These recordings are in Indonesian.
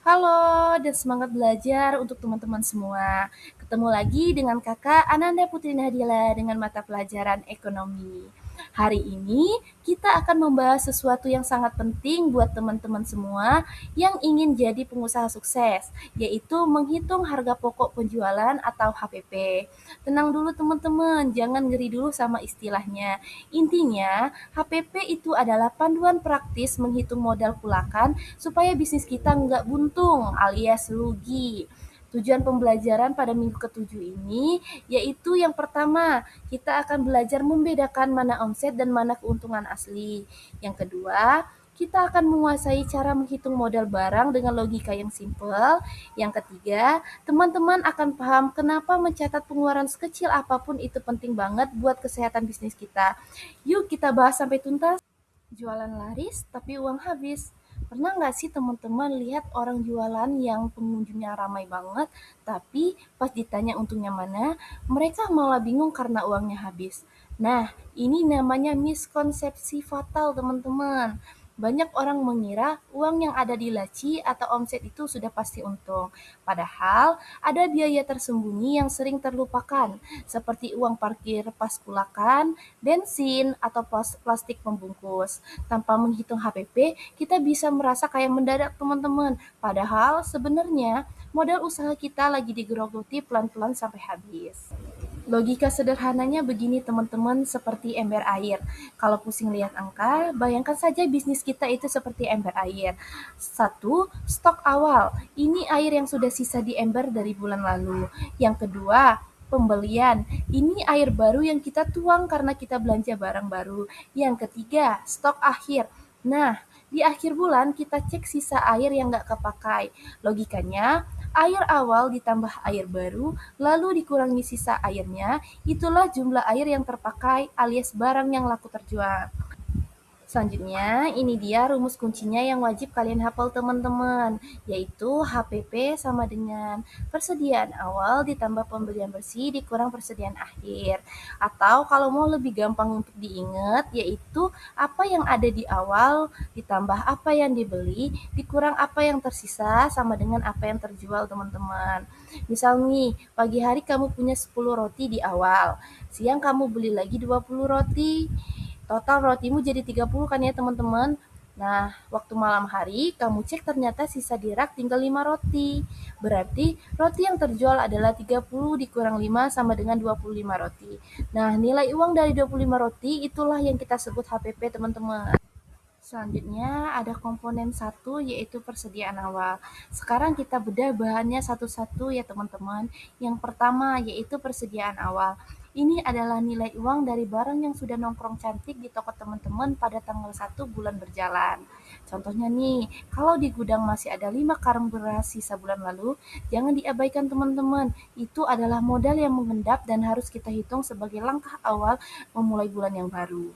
Halo, dan semangat belajar untuk teman-teman semua. Ketemu lagi dengan Kakak Ananda Putri Nadila dengan mata pelajaran ekonomi. Hari ini kita akan membahas sesuatu yang sangat penting buat teman-teman semua yang ingin jadi pengusaha sukses, yaitu menghitung harga pokok penjualan atau HPP. Tenang dulu teman-teman, jangan ngeri dulu sama istilahnya. Intinya, HPP itu adalah panduan praktis menghitung modal kulakan supaya bisnis kita nggak buntung alias rugi. Tujuan pembelajaran pada minggu ketujuh ini yaitu yang pertama, kita akan belajar membedakan mana omset dan mana keuntungan asli. Yang kedua, kita akan menguasai cara menghitung modal barang dengan logika yang simpel. Yang ketiga, teman-teman akan paham kenapa mencatat pengeluaran sekecil apapun itu penting banget buat kesehatan bisnis kita. Yuk kita bahas sampai tuntas. Jualan laris tapi uang habis. Pernah nggak sih teman-teman lihat orang jualan yang pengunjungnya ramai banget, tapi pas ditanya untungnya mana, mereka malah bingung karena uangnya habis. Nah, ini namanya miskonsepsi fatal teman-teman. Banyak orang mengira uang yang ada di laci atau omset itu sudah pasti untung. Padahal ada biaya tersembunyi yang sering terlupakan, seperti uang parkir pas kulakan, bensin, atau plastik pembungkus. Tanpa menghitung HPP, kita bisa merasa kayak mendadak teman-teman. Padahal sebenarnya modal usaha kita lagi digerogoti pelan-pelan sampai habis. Logika sederhananya begini teman-teman, seperti ember air. Kalau pusing lihat angka, bayangkan saja bisnis kita itu seperti ember air. Satu, stok awal. Ini air yang sudah sisa di ember dari bulan lalu. Yang kedua, pembelian. Ini air baru yang kita tuang karena kita belanja barang baru. Yang ketiga, stok akhir. Nah, di akhir bulan kita cek sisa air yang nggak kepakai. Logikanya, air awal ditambah air baru, lalu dikurangi sisa airnya, itulah jumlah air yang terpakai alias barang yang laku terjual. Selanjutnya, ini dia rumus kuncinya yang wajib kalian hafal teman-teman, yaitu HPP sama dengan persediaan awal ditambah pembelian bersih dikurang persediaan akhir. Atau kalau mau lebih gampang untuk diingat, yaitu apa yang ada di awal ditambah apa yang dibeli dikurang apa yang tersisa sama dengan apa yang terjual teman-teman. Misal nih, pagi hari kamu punya 10 roti di awal, siang kamu beli lagi 20 roti, total rotimu jadi 30 kan ya teman-teman. Nah, waktu malam hari kamu cek ternyata sisa di rak tinggal 5 roti. Berarti roti yang terjual adalah 30 dikurang 5 sama dengan 25 roti. Nah, nilai uang dari 25 roti itulah yang kita sebut HPP teman-teman. Selanjutnya ada komponen satu yaitu persediaan awal. Sekarang kita bedah bahannya satu-satu ya teman-teman. Yang pertama yaitu persediaan awal. Ini adalah nilai uang dari barang yang sudah nongkrong cantik di toko teman-teman pada tanggal 1 bulan berjalan. Contohnya nih, kalau di gudang masih ada 5 karung beras sisa bulan lalu, jangan diabaikan teman-teman. Itu adalah modal yang mengendap dan harus kita hitung sebagai langkah awal memulai bulan yang baru.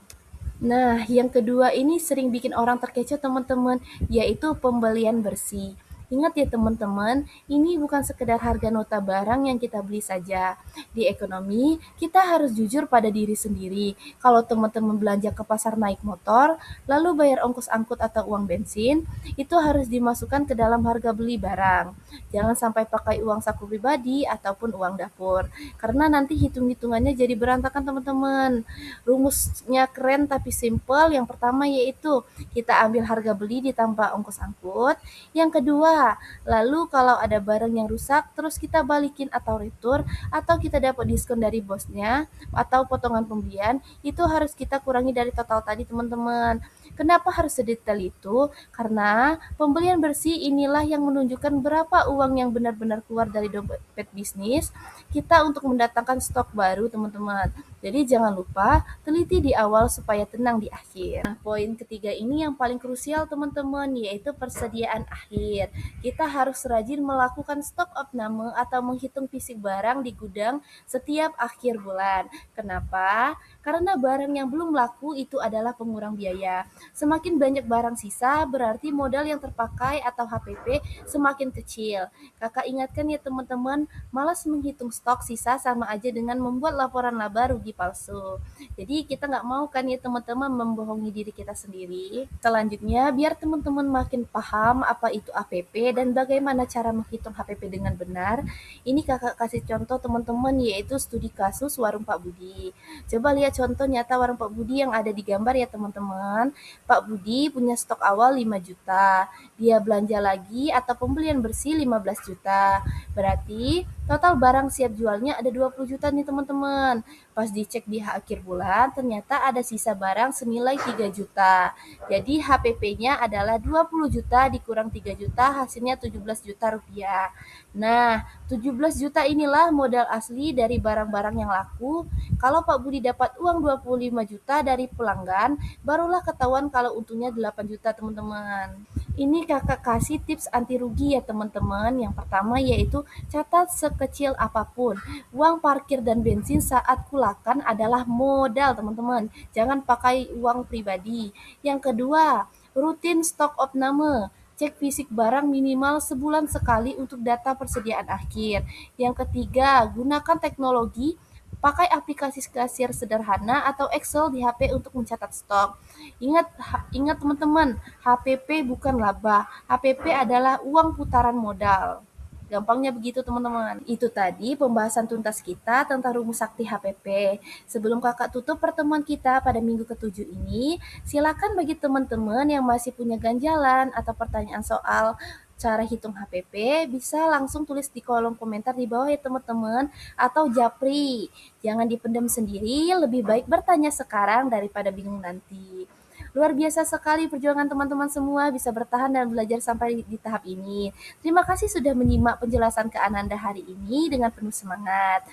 Nah, yang kedua ini sering bikin orang terkecoh teman-teman, yaitu pembelian bersih. Ingat ya teman-teman, ini bukan sekedar harga nota barang yang kita beli saja. Di ekonomi, kita harus jujur pada diri sendiri. Kalau teman-teman belanja ke pasar naik motor, lalu bayar ongkos angkut atau uang bensin, itu harus dimasukkan ke dalam harga beli barang. Jangan sampai pakai uang saku pribadi ataupun uang dapur, karena nanti hitung-hitungannya jadi berantakan teman-teman. Rumusnya keren tapi simple. Yang pertama yaitu kita ambil harga beli ditambah ongkos angkut. Yang kedua, lalu kalau ada barang yang rusak terus kita balikin atau retur atau kita dapat diskon dari bosnya atau potongan pembelian, itu harus kita kurangi dari total tadi teman-teman. Kenapa harus sedetail itu? Karena pembelian bersih inilah yang menunjukkan berapa uang yang benar-benar keluar dari dompet bisnis kita untuk mendatangkan stok baru teman-teman. Jadi jangan lupa teliti di awal supaya tenang di akhir. Nah, poin ketiga ini yang paling krusial teman-teman, yaitu persediaan akhir. Kita harus rajin melakukan stok opname atau menghitung fisik barang di gudang setiap akhir bulan. Kenapa? Karena barang yang belum laku itu adalah pengurang biaya. Semakin banyak barang sisa, berarti modal yang terpakai atau HPP semakin kecil. Kakak ingatkan ya teman-teman, malas menghitung stok sisa sama aja dengan membuat laporan laba rugi lagi palsu. Jadi kita nggak mau kan ya teman-teman membohongi diri kita sendiri. Selanjutnya, biar teman-teman makin paham apa itu HPP dan bagaimana cara menghitung HPP dengan benar, ini kakak kasih contoh teman-teman yaitu studi kasus warung Pak Budi. Coba lihat contoh nyata warung Pak Budi yang ada di gambar ya teman-teman. Pak Budi punya stok awal 5 juta. Dia belanja lagi atau pembelian bersih 15 juta. Berarti total barang siap jualnya ada 20 juta nih teman-teman. Pas dicek di akhir bulan, ternyata ada sisa barang senilai 3 juta. Jadi HPP-nya adalah 20 juta dikurang 3 juta, hasilnya 17 juta rupiah. Nah, 17 juta inilah modal asli dari barang-barang yang laku. Kalau Pak Budi dapat uang 25 juta dari pelanggan, barulah ketahuan kalau untungnya 8 juta teman-teman. Ini kakak kasih tips anti rugi ya teman-teman. Yang pertama yaitu catat sekecil apapun. Uang parkir dan bensin saat kulakan adalah modal teman-teman. Jangan pakai uang pribadi. Yang kedua, rutin stok opname. Cek fisik barang minimal sebulan sekali untuk data persediaan akhir. Yang ketiga, gunakan teknologi, pakai aplikasi kasir sederhana atau Excel di HP untuk mencatat stok. Ingat, ingat teman-teman, HPP bukan laba. HPP adalah uang putaran modal. Gampangnya begitu teman-teman. Itu tadi pembahasan tuntas kita tentang rumus sakti HPP. Sebelum kakak tutup pertemuan kita pada minggu ke-7 ini, silakan bagi teman-teman yang masih punya ganjalan atau pertanyaan soal cara hitung HPP, bisa langsung tulis di kolom komentar di bawah ya teman-teman, atau japri. Jangan dipendam sendiri, lebih baik bertanya sekarang daripada bingung nanti. Luar biasa sekali perjuangan teman-teman semua bisa bertahan dan belajar sampai di tahap ini. Terima kasih sudah menyimak penjelasan ke Ananda hari ini dengan penuh semangat.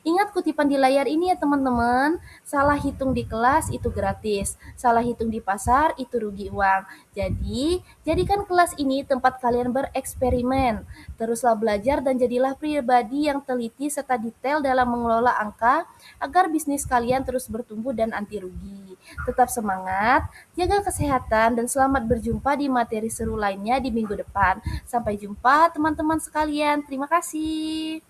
Ingat kutipan di layar ini ya teman-teman, salah hitung di kelas itu gratis, salah hitung di pasar itu rugi uang. Jadi, jadikan kelas ini tempat kalian bereksperimen. Teruslah belajar dan jadilah pribadi yang teliti serta detail dalam mengelola angka agar bisnis kalian terus bertumbuh dan anti rugi. Tetap semangat, jaga kesehatan, dan selamat berjumpa di materi seru lainnya di minggu depan. Sampai jumpa teman-teman sekalian. Terima kasih.